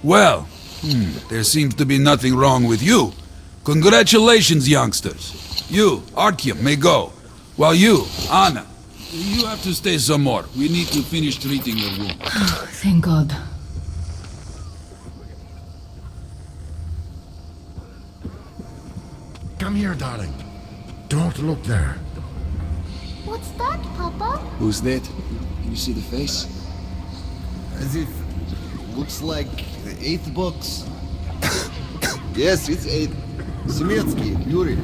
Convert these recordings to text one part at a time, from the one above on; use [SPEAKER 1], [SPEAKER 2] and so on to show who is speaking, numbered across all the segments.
[SPEAKER 1] Well, there seems to be nothing wrong with you. Congratulations, youngsters. You, Artyom, may go. While you, Anna, you have to stay some more. We need to finish treating your wound.
[SPEAKER 2] Thank God.
[SPEAKER 3] Come here, darling. Don't look there.
[SPEAKER 4] What's that, Papa?
[SPEAKER 5] Who's that? Can you see the face?
[SPEAKER 6] As if... looks like the 8th box. Yes, it's 8. Semetsky, Yuri.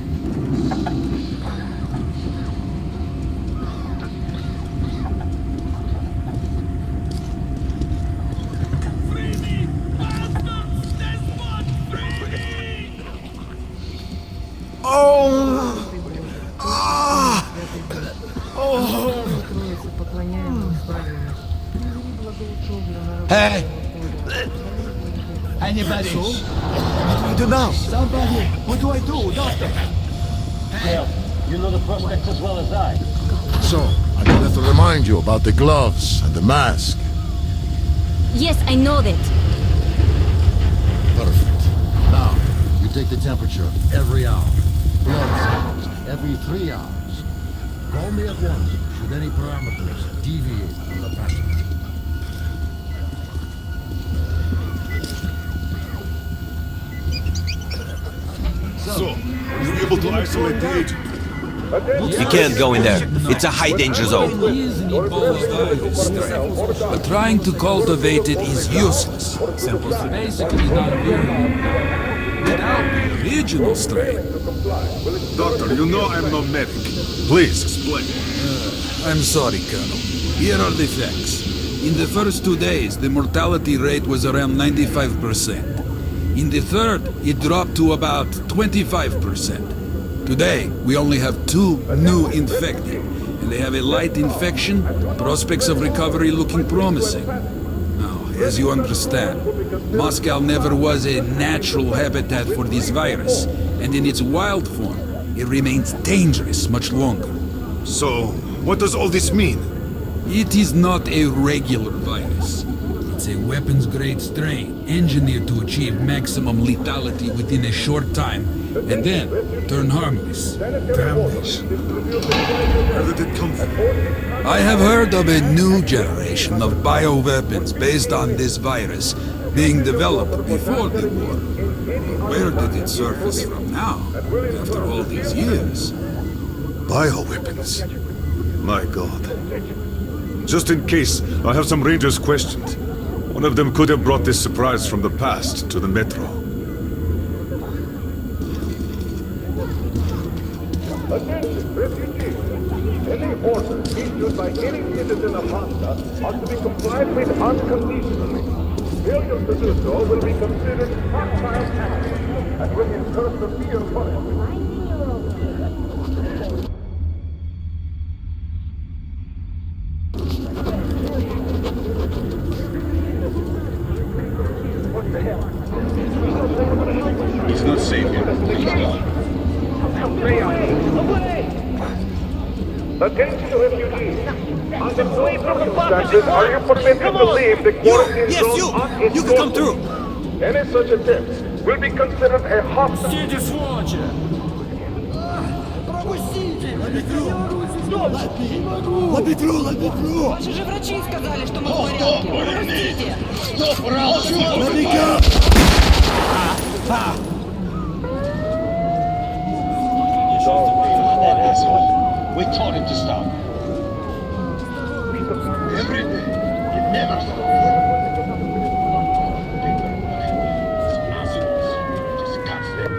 [SPEAKER 5] Hey! Anybody? What do I do now? Somebody! What do I do, doctor?
[SPEAKER 7] Well, you know the prospects as well as I.
[SPEAKER 3] So, I don't have to remind you about the gloves and the mask.
[SPEAKER 4] Yes, I know that.
[SPEAKER 3] Perfect. Now, you take the temperature every hour. Blood samples every 3 hours. Call me at once should any parameters deviate from the pattern.
[SPEAKER 8] So, are you able to isolate the agent?
[SPEAKER 9] You can't go in there. It's a high danger zone.
[SPEAKER 1] He is an Ebola virus strain, but trying to cultivate it is useless. It's basically not real. Without the original strain.
[SPEAKER 8] Doctor, you know I'm no medic. Please, explain.
[SPEAKER 1] I'm sorry, Colonel. Here are the facts. In the first 2 days, the mortality rate was around 95%. In the third, it dropped to about 25%. Today, we only have 2 new infected, and they have a light infection, prospects of recovery looking promising. Now, as you understand, Moscow never was a natural habitat for this virus, and in its wild form, it remains dangerous much longer.
[SPEAKER 8] So, what does all this mean?
[SPEAKER 1] It is not a regular virus. It's a weapons-grade strain, engineered to achieve maximum lethality within a short time, and then turn harmless.
[SPEAKER 3] Damn this.
[SPEAKER 8] Where did it come from?
[SPEAKER 1] I have heard of a new generation of bioweapons based on this virus being developed before the war. Where did it surface from now, after all these years?
[SPEAKER 8] Bioweapons. My God. Just in case, I have some Rangers questions. One of them could have brought this surprise from the past to the Metro.
[SPEAKER 10] Attention, refugees. Any order issued by any citizen of Moscow are to be complied with unconditionally. Failure to do so will be considered hostile action and will incur severe punishment.
[SPEAKER 8] It's not safe here. Please don't.
[SPEAKER 10] Attention, refugees. Under no circumstances are you permitted to leave the quarantine zone unescorted.
[SPEAKER 9] You can come through.
[SPEAKER 10] Any such attempts will be considered a hostile.
[SPEAKER 5] Let me through!
[SPEAKER 2] Ваши же врачи сказали, что мы в порядке. Пропустите.
[SPEAKER 5] Let me go!
[SPEAKER 7] That asshole. We told him to stop. Every day. It never stops. Just constant.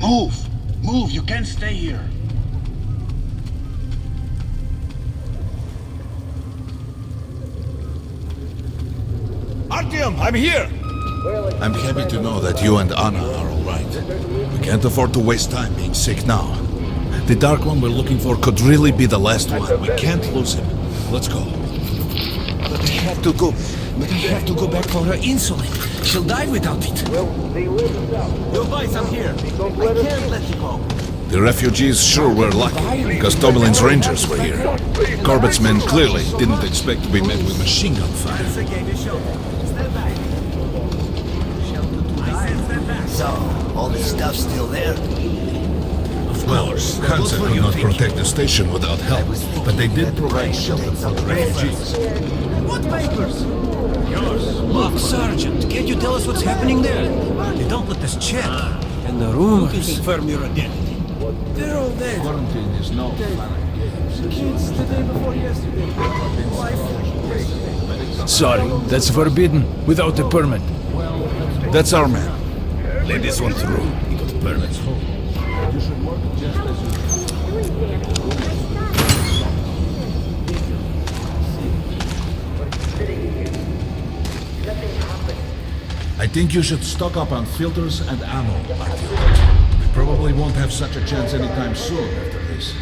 [SPEAKER 7] Move! Move! You can't stay here!
[SPEAKER 9] Artyom, I'm here!
[SPEAKER 5] I'm happy to know that you and Anna are all right. We can't afford to waste time being sick now.
[SPEAKER 11] The Dark One we're looking for could really be the last one. We can't lose him. Let's go.
[SPEAKER 9] But I have to go. But I have to go back for her insulin. She'll die without it.
[SPEAKER 10] Well, the orders out.
[SPEAKER 5] Your boys, I'm here. I can't let you go.
[SPEAKER 11] The refugees sure were lucky, because Tomelin's Rangers were here. Corbett's men clearly didn't expect to be met with machine gun fire.
[SPEAKER 5] So, all this stuff still there?
[SPEAKER 11] Of course, Hansa could not protect the station without help, but they did provide shelter for the refugees.
[SPEAKER 5] What papers?
[SPEAKER 7] Yours. Look, Sergeant, can't you tell us what's happening there? They don't let us check. And the rumors. Confirm your identity.
[SPEAKER 5] They're all dead.
[SPEAKER 11] Quarantine is no fun and games.
[SPEAKER 5] Kids the day before yesterday. Wife.
[SPEAKER 12] Sorry, that's forbidden without a permit.
[SPEAKER 11] That's our man. Let this one through. He got permits.
[SPEAKER 3] You should work just as you I think you should stock up on filters and ammo, Artyom. We probably won't have such a chance anytime soon after this.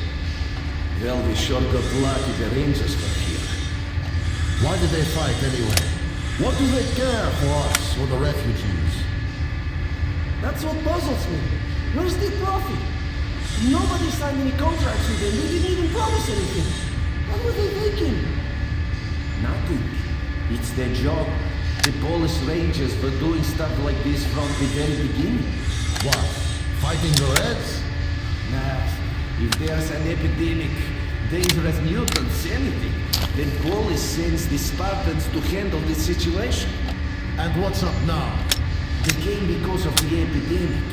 [SPEAKER 3] Well, we sure got lucky the Rangers were here. Why did they fight anyway? What do they care for us or the refugees?
[SPEAKER 5] That's what puzzles me. Where's the profit? Nobody signed any contracts with them. They didn't even promise anything. What were they thinking?
[SPEAKER 13] Nothing. It's their job. The Polish Rangers were doing stuff like this from the very beginning.
[SPEAKER 3] What? Fighting the Reds?
[SPEAKER 13] Nah. If there's an epidemic, dangerous mutants, anything, then Polish sends the Spartans to handle the situation.
[SPEAKER 3] And what's up now?
[SPEAKER 13] They came because of the epidemic,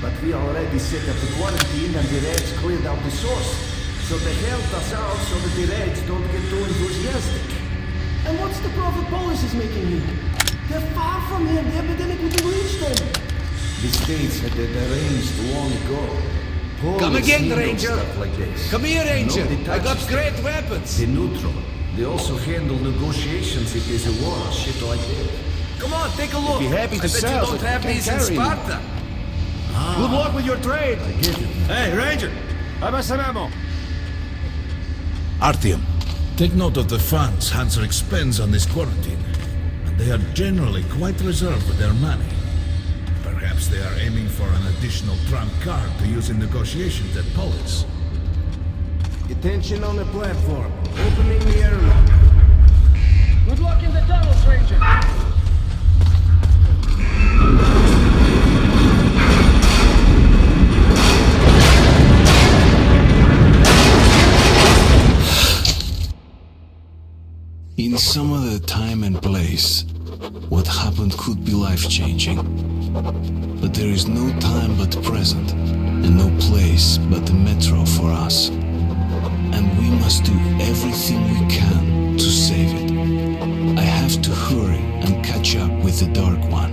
[SPEAKER 13] but we already set up the quarantine and the Reds cleared out the source. So they helped us out so that the Reds don't get too enthusiastic.
[SPEAKER 5] And what's the profit Polish is making here? They're far from here. The epidemic wouldn't reach them.
[SPEAKER 13] The States had it arranged long ago.
[SPEAKER 9] Come again, Ranger.
[SPEAKER 13] Stuff like this.
[SPEAKER 9] Come here, Ranger.
[SPEAKER 13] Nobody
[SPEAKER 9] I got
[SPEAKER 13] touches
[SPEAKER 9] great
[SPEAKER 13] them.
[SPEAKER 9] weapons.
[SPEAKER 13] The neutral. They also handle negotiations if there's a war or shit like that.
[SPEAKER 9] Come on, take a look.
[SPEAKER 6] Be happy to
[SPEAKER 9] I bet
[SPEAKER 6] sell,
[SPEAKER 9] you don't
[SPEAKER 6] but
[SPEAKER 9] have
[SPEAKER 6] can't
[SPEAKER 9] these in
[SPEAKER 6] carry them.
[SPEAKER 9] Sparta.
[SPEAKER 6] Good luck with your trade.
[SPEAKER 3] I get it.
[SPEAKER 5] Hey, Ranger! How about some ammo?
[SPEAKER 11] Artyom, take note of the funds Hansa expends on this quarantine. And they are generally quite reserved with their money. Perhaps they are aiming for an additional trump card to use in negotiations at Polis.
[SPEAKER 5] Attention on the platform. Opening the airlock.
[SPEAKER 7] Good luck in the tunnels, Ranger.
[SPEAKER 14] In some other time and place, what happened could be life-changing. But there is no time but present, and no place but the metro for us. And we must do everything we can to save it. I have to hurry and catch up with the Dark One.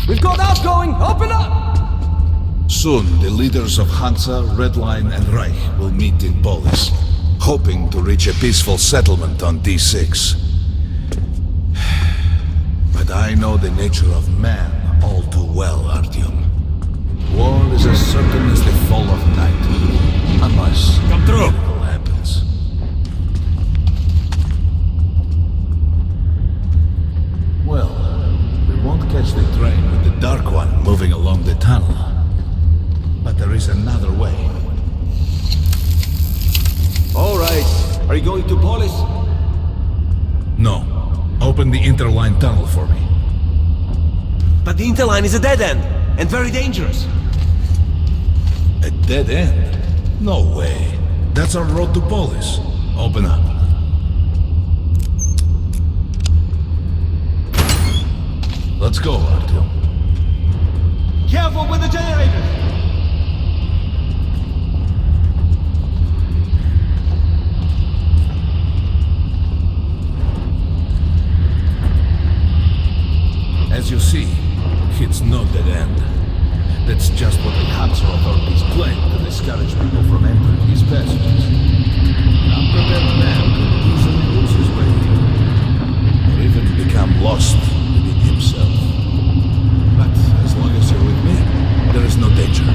[SPEAKER 5] We've got outgoing! Open up!
[SPEAKER 11] Soon, the leaders of Hansa, Red Line, and Reich will meet in Polis, hoping to reach a peaceful settlement on D6. But I know the nature of man all too well, Artyom. War is as certain as the fall of night, unless
[SPEAKER 12] Come through.
[SPEAKER 11] miracle happens. Well, we won't catch the train with the Dark One moving along the tunnel. But there is another way.
[SPEAKER 6] All right. Are you going to Polis?
[SPEAKER 11] No. Open the interline tunnel for me.
[SPEAKER 9] But the interline is a dead end, and very dangerous.
[SPEAKER 11] A dead end? No way. That's our road to Polis. Open up. Let's go, Artyom.
[SPEAKER 5] Careful with the generators!
[SPEAKER 11] As you see, it's no dead end. That's just what the Hansa authorities claim to discourage people from entering these passages. An unprepared man could easily lose his way here, or even become lost within himself. But as long as you're with me, there is no danger.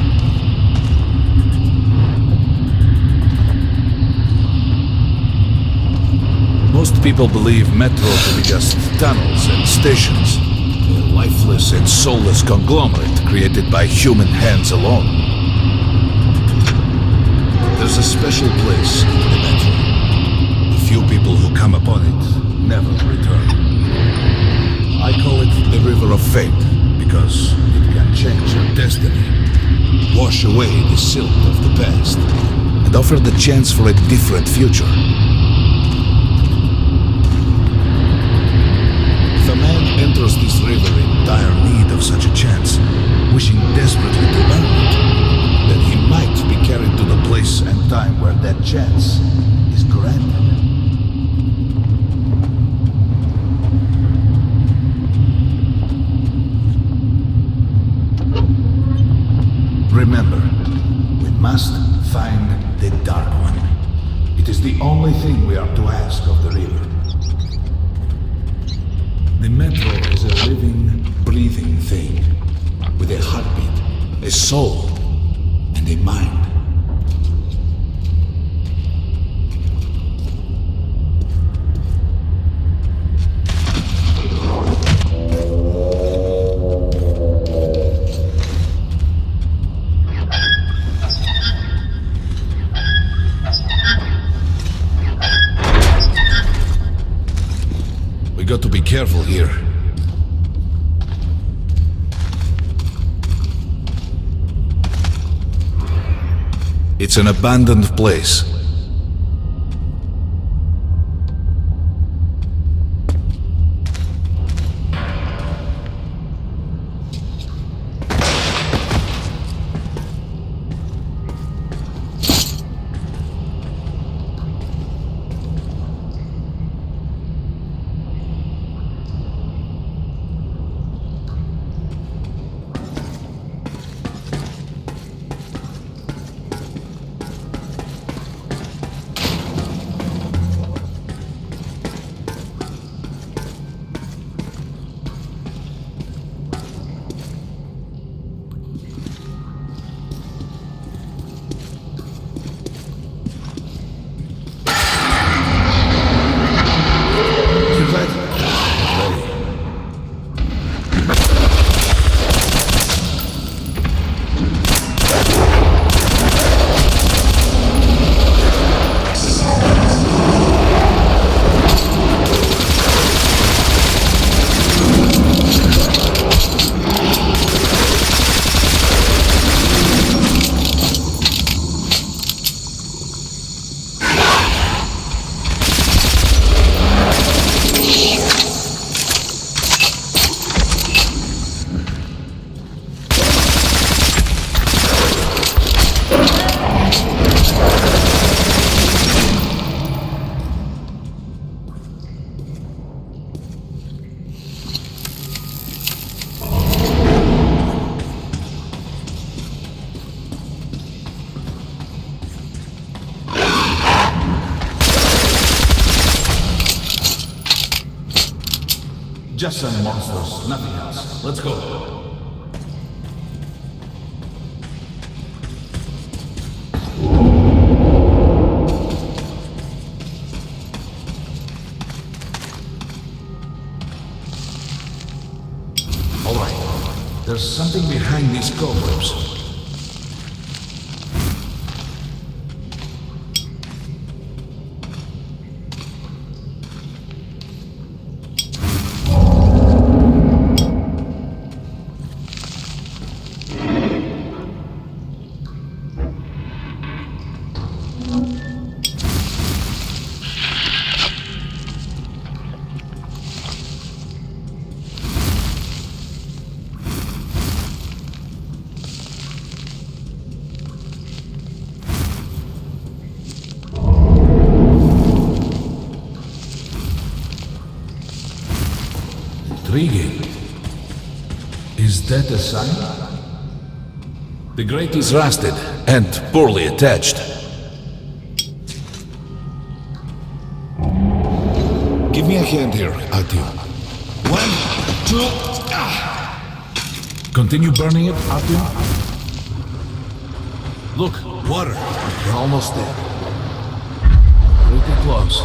[SPEAKER 11] people believe metro to be just tunnels and stations, a lifeless and soulless conglomerate created by human hands alone. There's a special place in the metro. The few people who come upon it never return. I call it the River of Fate because it can change your destiny, wash away the silt of the past, and offer the chance for a different future. If a man enters this river in dire need of such a chance, wishing desperately to earn it, then he might be carried to the place and time where that chance is granted. Remember, we must find the Dark One. It is the only thing we are to ask of the river. The metro is a living, breathing thing, with a heartbeat, a soul, and a mind. We got to be careful here. It's an abandoned place. Just some monsters, nothing else. Let's go. All right. There's something behind these cobwebs. Intriguing. Is that a sign? The grate is rusted and poorly attached. Give me a hand here, Artyom. 1, 2, Continue burning it, Artyom. Look, water. We're almost there. Pretty close.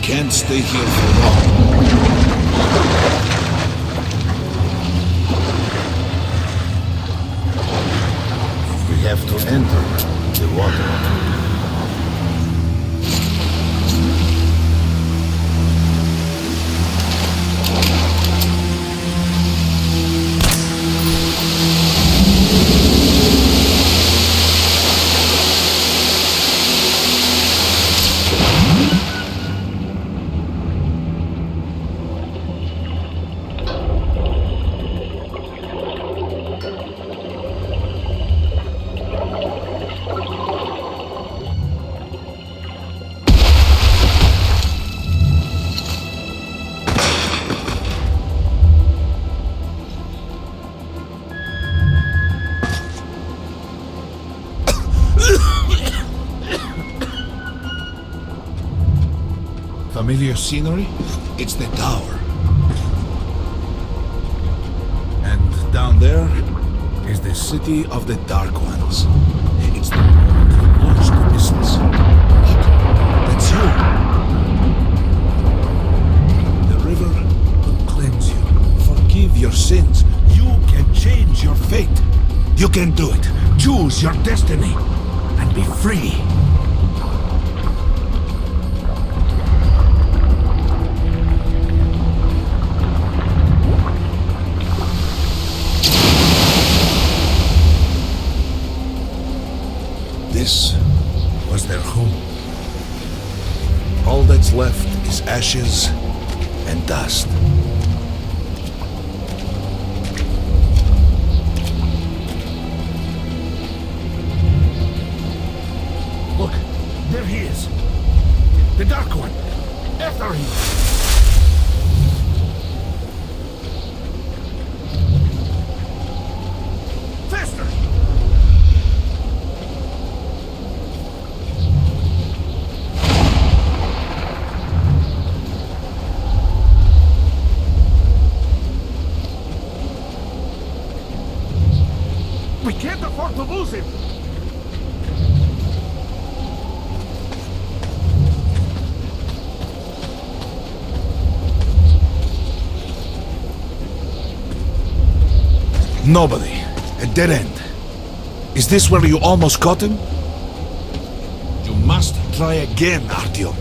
[SPEAKER 14] can't stay here for long.
[SPEAKER 3] We have to enter the water. Familiar scenery? It's the tower. And down there is the city of the Dark Ones. It's the moment you launched the missiles. Look, that's you. The river will cleanse you, forgive your sins. You can change your fate. You can do it. Choose your destiny and be free. This was their home. All that's left is ashes and dust. Look, there he is. The Dark One. After him. Faster! We can't afford to lose him! Nobody. A dead end. Is this where you almost caught him? You must try again, Artyom.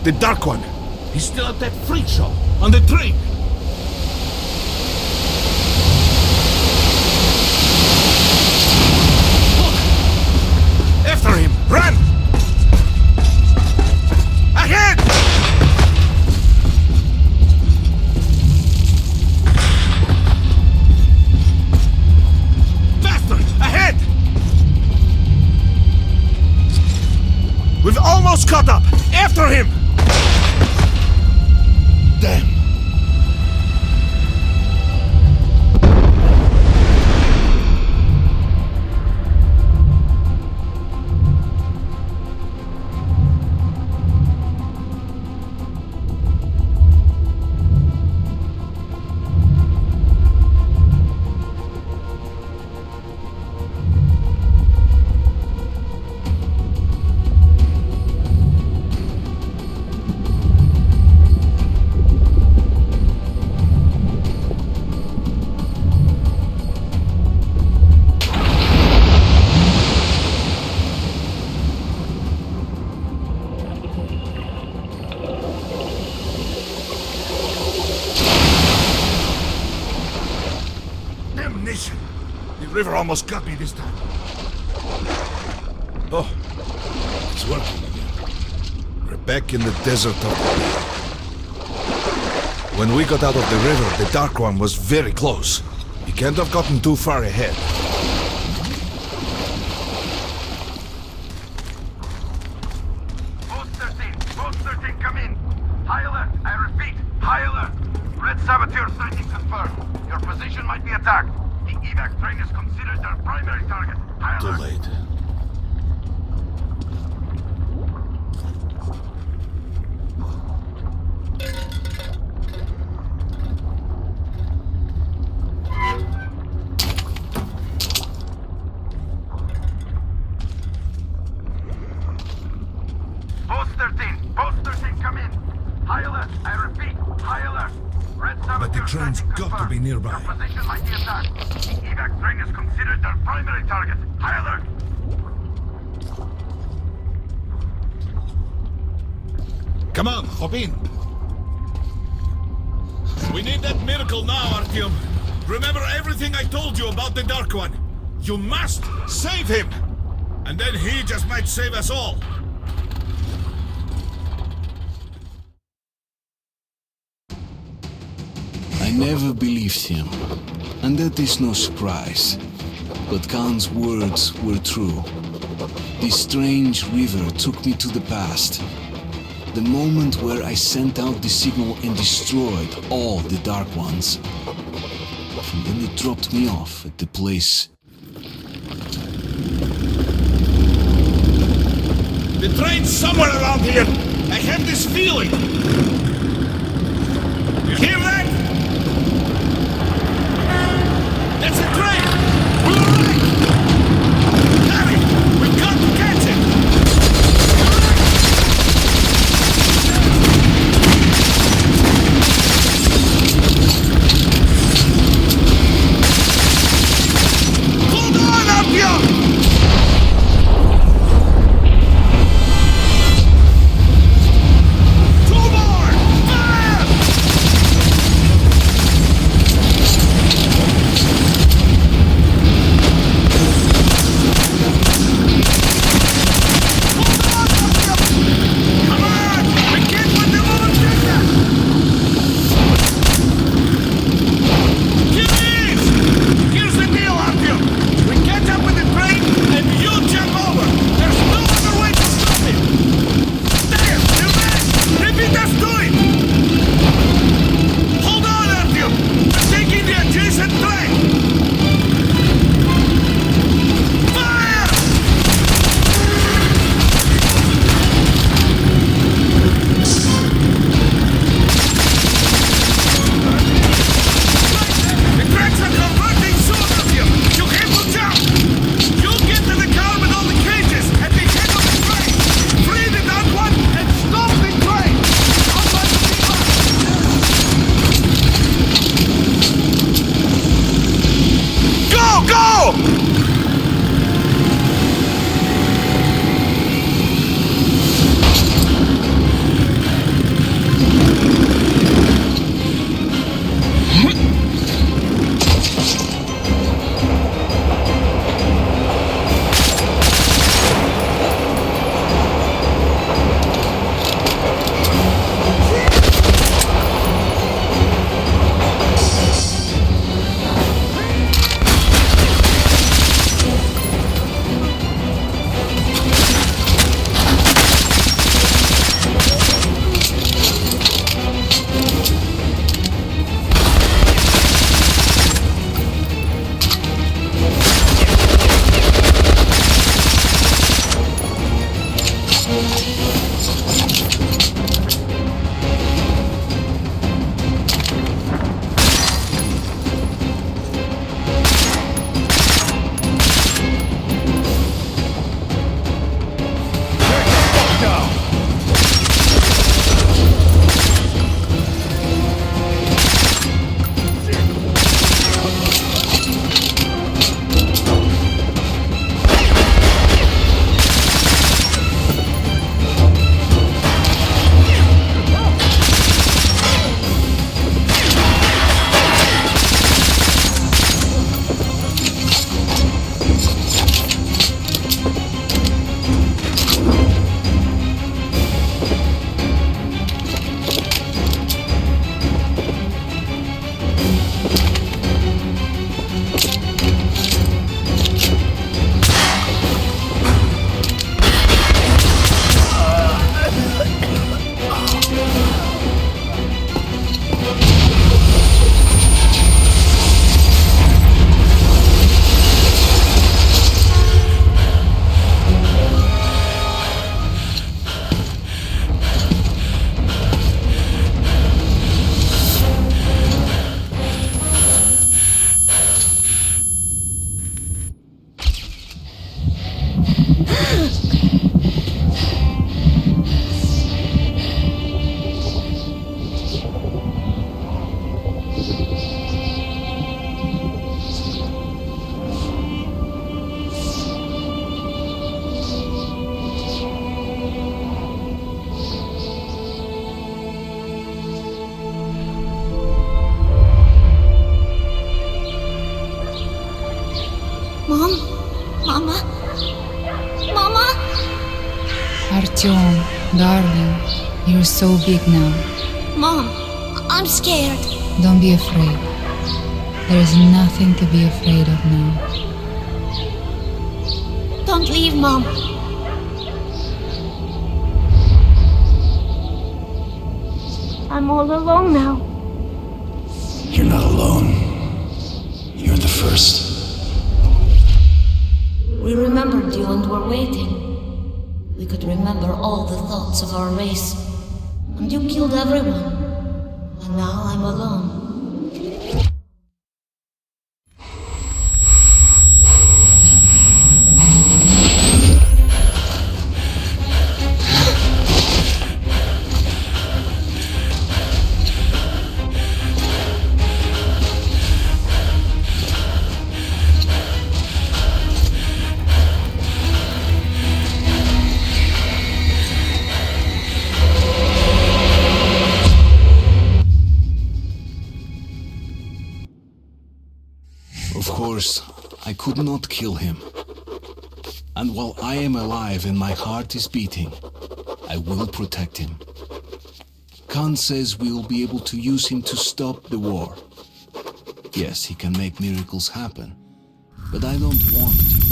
[SPEAKER 3] The Dark One. He's still at that freak show. On the train. After him! Run! Ahead! Faster! Ahead! We've almost caught up! After him! Damn! Damnation! The river almost got me this time. Oh, it's working again. We're back in the desert of the day. When we got out of the river, the Dark One was very close. He can't have gotten too far ahead.
[SPEAKER 10] Post 13, come in. High alert, I repeat, high alert. Red saboteur sighting confirmed. Your position might be attacked. The evac train is considered their primary target. High alert.
[SPEAKER 3] Too late.
[SPEAKER 11] The train's got to be nearby.
[SPEAKER 10] Position might be attacked. Evac train is considered their primary target. High alert!
[SPEAKER 11] Come on, hop in. We need that miracle now, Artyom. Remember everything I told you about the Dark One. You must save him! And then he just might save us all.
[SPEAKER 14] I never believed him, and that is no surprise. But Khan's words were true. This strange river took me to the past. The moment where I sent out the signal and destroyed all the Dark Ones. And then it dropped me off at the place.
[SPEAKER 11] The train's somewhere around here. I have this feeling. You hear that? That's a train! We're right! Harry, we've got to catch it! Hold on, Artyom!
[SPEAKER 2] Artyom, darling, you're so big now.
[SPEAKER 4] Mom, I'm scared.
[SPEAKER 2] Don't be afraid. There is nothing to be afraid of now.
[SPEAKER 4] Don't leave, Mom. I'm all alone now.
[SPEAKER 14] You're not alone. You're the first.
[SPEAKER 4] We remembered you and were waiting. We could remember all the thoughts of our race. And you killed everyone. And now I'm alone.
[SPEAKER 14] Of course, I could not kill him. And while I am alive and my heart is beating, I will protect him. Khan says we will be able to use him to stop the war. Yes, he can make miracles happen, but I don't want to.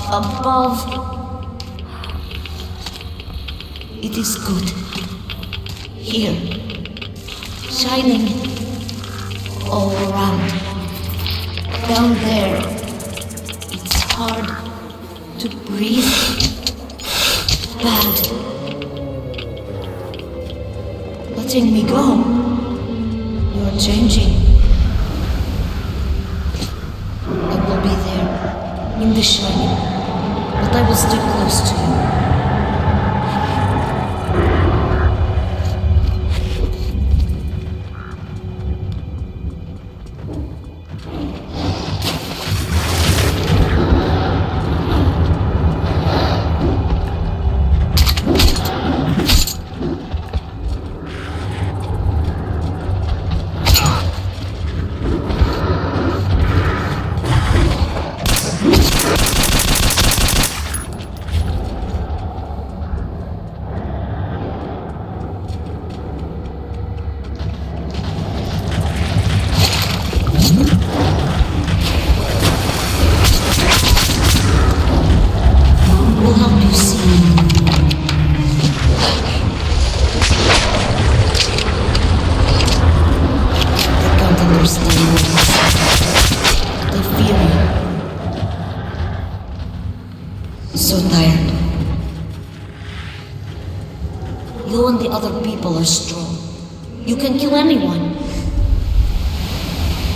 [SPEAKER 4] Above. It is good. Here. Shining. All around. Down there. It's hard to breathe. Bad. Letting me go. You're changing. I will be there. In the shining. But I will stay close to you. So tired. You and the other people are strong. You can kill anyone.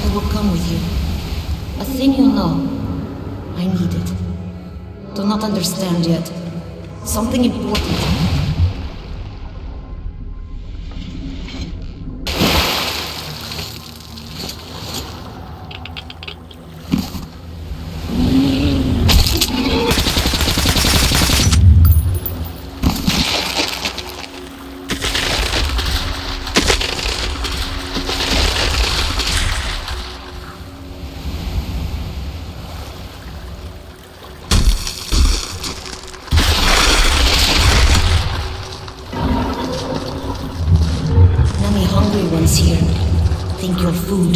[SPEAKER 4] I will come with you. A thing you know. I need it. Do not understand yet. Something important. Here. Think you're food.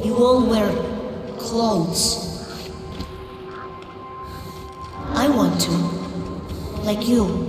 [SPEAKER 4] You all wear clothes. I want to. Like you.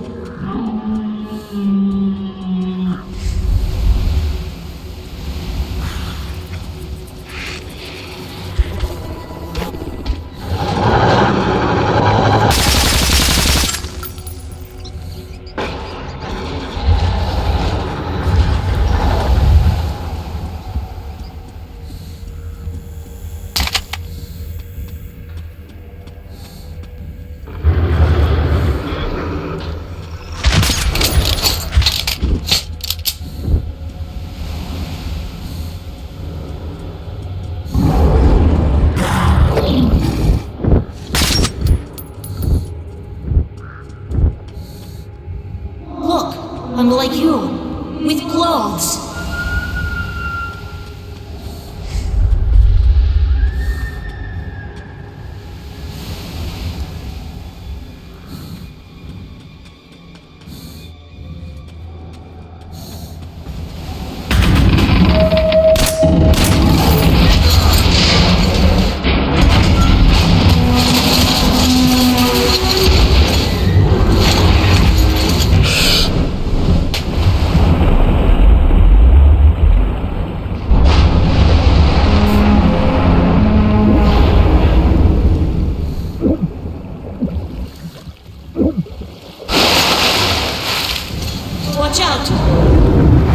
[SPEAKER 4] gods! Watch out!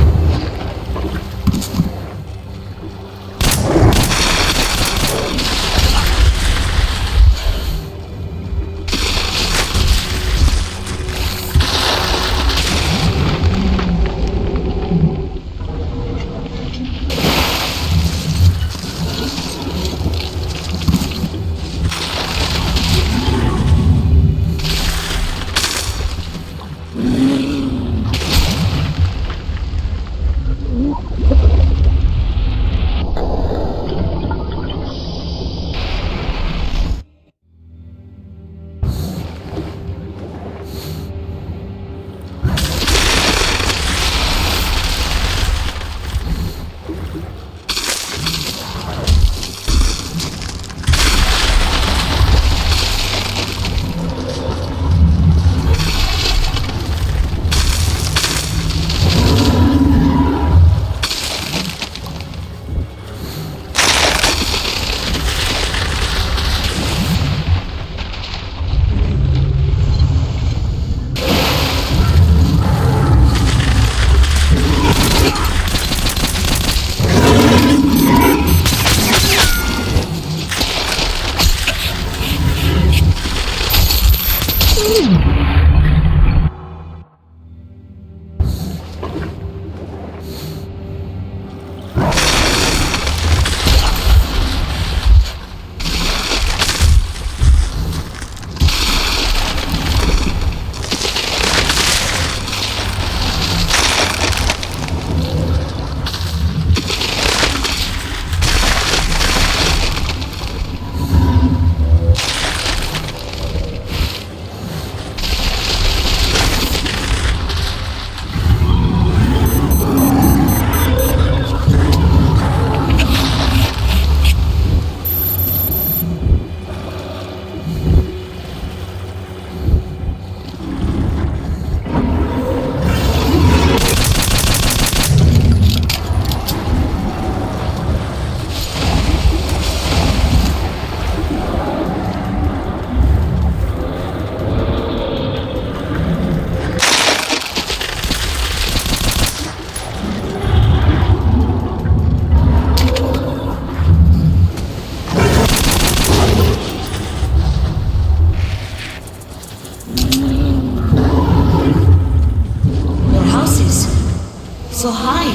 [SPEAKER 4] So high.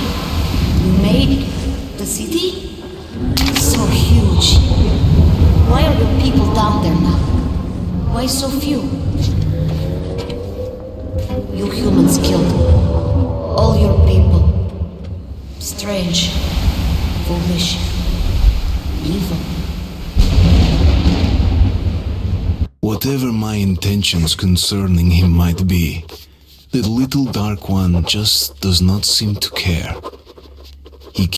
[SPEAKER 4] You made the city? So huge. Why are the people down there now? Why so few? You humans killed all your people. Strange, foolish, evil.
[SPEAKER 14] Whatever my intentions concerning him might be, the little Dark One just does not seem to care.